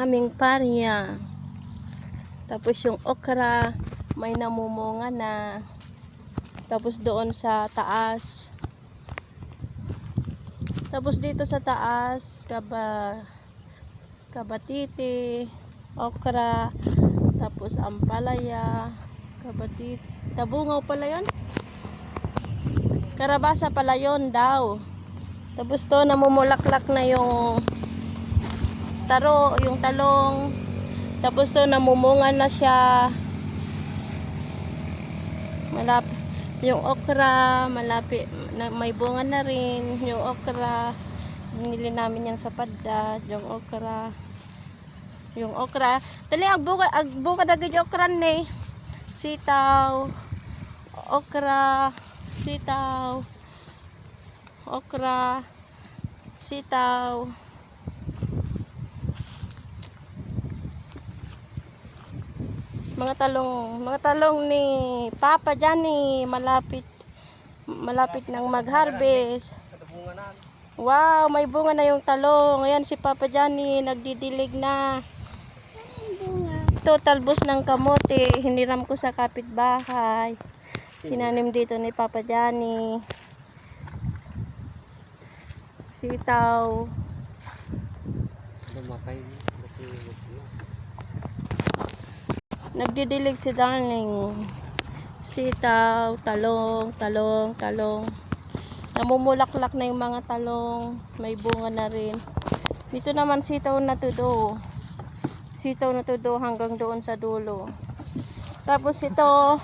aming parya. Tapos yung okra, may namumunga na. Tapos doon sa taas. Tapos dito sa taas, kabatiti, okra, tapos ampalaya, kabatiti, tabungaw pala yun. Karabasa pala yun daw. Tapos to namumulaklak na yung talong. Tapos to namumunga na siya. Malapit yung okra, malapit na, may bunga na rin yung okra. Binili namin yan sa padda, yung okra. Dali agbuka dagid yung okra ni. Sitaw, okra, sitaw, okra, sitaw. Mga talong ni Papa dyan malapit nang mag-harvest. Wow, may bunga na yung talong. Ayan si Papa Johnny, nagdidilig na. Ito, talbos ng kamote. Hiniram ko sa kapitbahay. Tinanim dito ni Papa Johnny. Sitaw. Nagdidilig si Darling. Sitaw, talong. Namumulaklak na yung mga talong. May bunga na rin. Dito naman sitaw na tudo. Hanggang doon sa dulo. Tapos ito,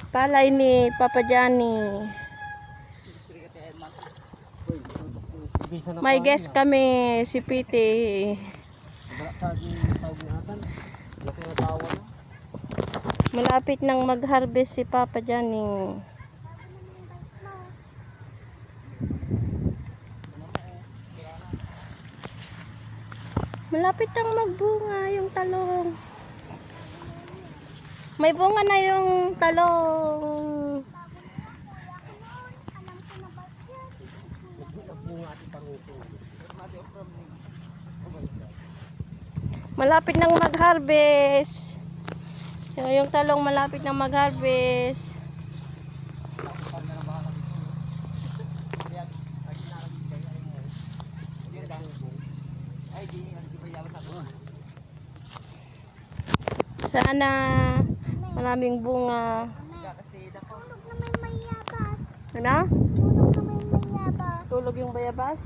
palay ni Papa Johnny. May guest kami, si Piti. Malapit nang mag-harvest si Papa Johnny. Malapit nang magbunga yung talong. May bunga na yung talong. Malapit nang mag-harvest. Yung talong malapit nang mag-harvest. Sana maraming bunga. Ano? Tulog yung bayabas.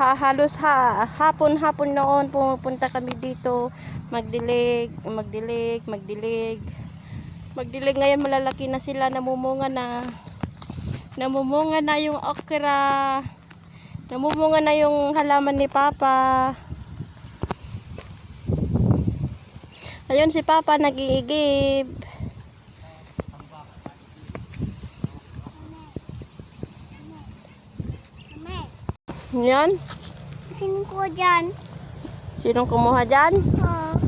Halos hapon noon pumupunta kami dito magdilig. Ngayon malalaki na sila, namumunga na yung okra, namumunga na yung halaman ni Papa. Ayun si Papa nag-iigib. Yan. Sinong kuha dyan? Sinong kumuha dyan?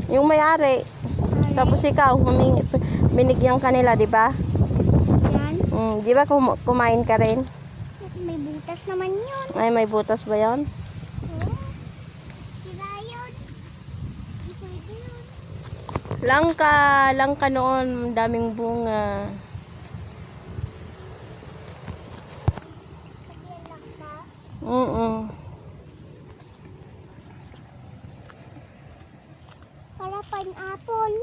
Yung may-ari. Tapos ikaw, binigyan kanila, di ba? Yan. Di ba kumain ka rin? May butas naman yun. Ay, may butas ba yun? Sira yun. Pwede yun. Langka noon, daming bunga. Para pineapple.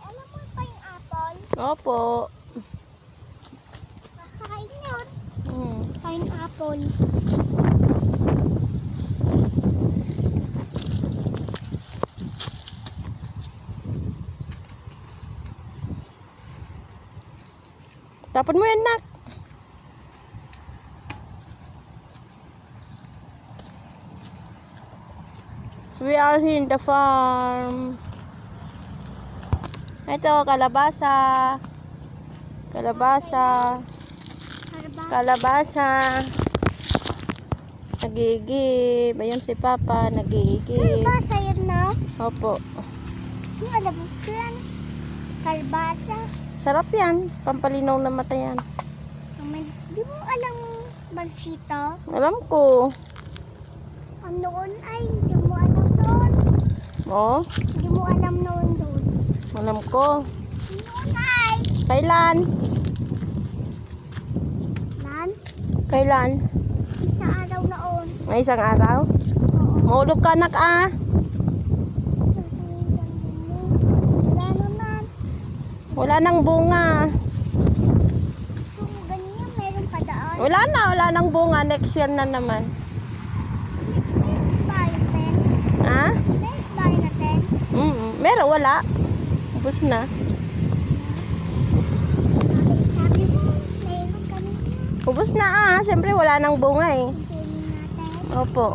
Alam mo pineapple? Opo. Kakain yun. Pineapple. Tapon mo yan, nak. We are here in the farm. Ito, kalabasa. Kalabasa. Nagigib. Ayun si Papa, Ano nagigib. ba sa'yo na? Opo. Yung alam mo yan? Kalbasa. Sarap yan. Pampalinaw na mata yan. Di mo alam bansito? Alam ko. Ang noon ay hindi mo alam noon. Oh, Hindi mo alam noon doon. alam ko. Noon ay Kailan? lan, Kailan? isang araw noon. May isang araw? Oo. Mahulog ka anak ah. Wala naman. Wala nang bunga. So, ganyan, meron pa daan. Wala nang bunga. Next year na naman. Next bahay natin. Ha? Next bahay natin. Meron, wala. Ubus na. Sabi mo, meron kami. Ubus na ah. Siyempre wala nang bunga eh. Kunin natin. Opo.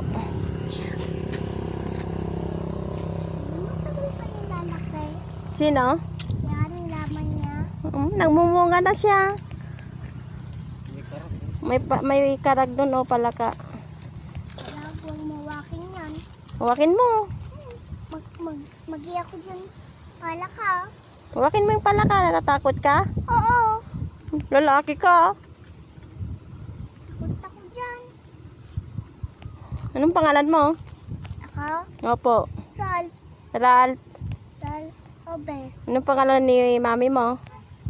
Matagal pa yung lalaki. Sino? Yan ang laman niya. Nagmumunga na siya. May karag doon o palaka. Wala, huwag mawakin yan. Hawakin mo. Magi ako dyan. Pala ka. Hawakin mo yung palaka. Natatakot ka? Oo. Lalaki ka. Takot ako dyan. Anong pangalan mo? Ako? Opo. Ralph. Ralph. Ralph Obes. Anong pangalan ni mami mo?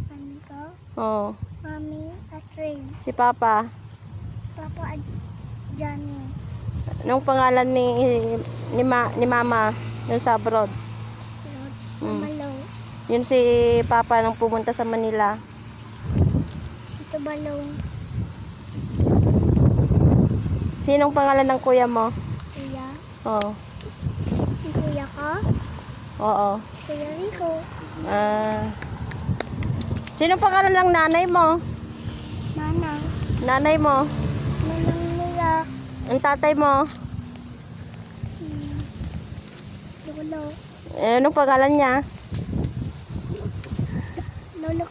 Ano ko? Oh, Mami Catherine. si Papa. Papa Johnny. Anong pangalan ni Mama yung sa abroad? Lord. Mm. Mama Lo. Yun si Papa nang pumunta sa Manila. Ito Balong. Sinong pangalan ng kuya mo? Kuya. Oh, Si kuya ko. oo. Kuya Rico. Sinong pangalan ng nanay mo? Manang. Nanay mo? Manang nila. Ang tatay mo? Lolo. Anong pangalan niya? Lolo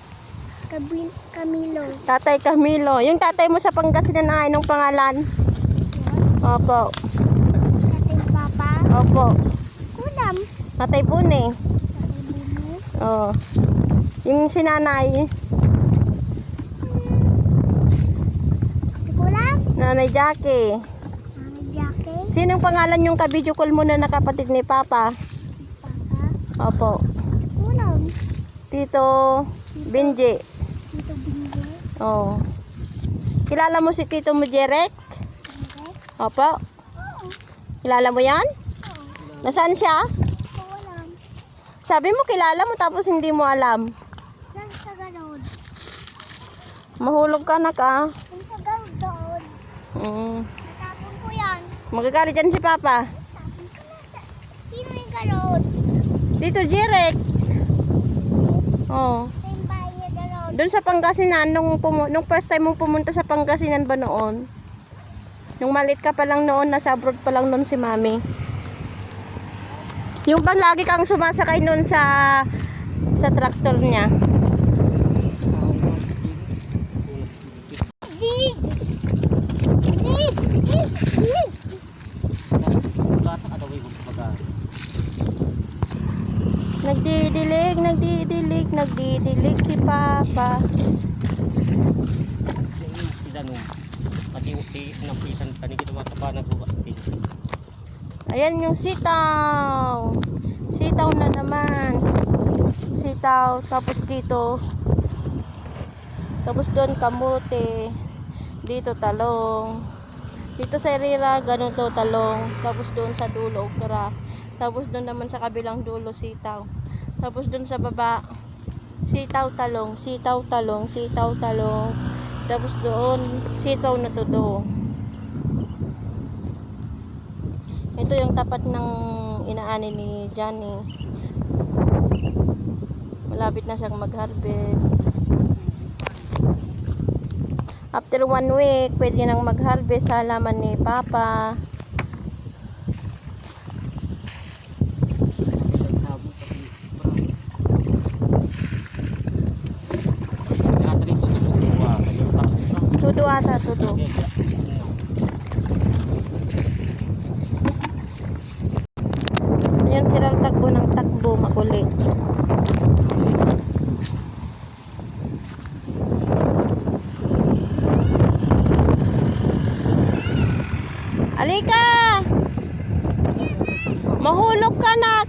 Camilo. Tatay Camilo. Yung tatay mo sa Pangasinan ay anong pangalan? Yan. Opo. Ating papa. Opo. Kulam. Tatay Bune. Ating bumi. Oh. Yung sinanay, Ate Kulam. Nanay Jackie. Mami Jackie. Sinong pangalan yung kabidyo call mo na nakapatid ni Papa? Papa. Opo. Kulam. Tito Benji. Dito bingo. Oh. Kilala mo si Tito mo Jerek? Okay. Opo. Oo. Kilala mo yan? Oo. Nasaan siya? Kulam. Sabi mo kilala mo tapos hindi mo alam. Yan sa ganun. Mahulog ka na ka. Yan sa ganun doon. Natapon ko yan. Magagalit dyan si Papa. Natapon ko na sa... Sino yung ganun? Tito Jerek. Oh. Sa yung bahay niya ganun. Doon sa Pangasinan, nung first time mo pumunta sa Pangasinan ba noon? Nung maliit ka pa lang noon, nasa abroad pa lang noon si Mami. Yung bang lagi kang sumasakay noon sa traktor niya? Dig! Dig! Dig! Dig! Nagdidilig si Papa. Ayan yung sitaw. Sitaw na naman. Sitaw. Tapos dito. Tapos doon kamote. Dito talong. Dito sa irira, ganun to talong. Tapos doon sa dulo, okra. Tapos doon naman sa kabilang dulo, sitaw. Tapos doon sa baba, sitaw talong, sitaw talong, sitaw talong. Tapos doon, sitaw na todo. Ito yung tapat ng inaani ni Johnny. Malapit na siyang mag-harvest. After 1 week, pwede nang mag-harvest sa halaman ni Papa. Tudo ata, tudo. Alika! Mahulog ka, nak!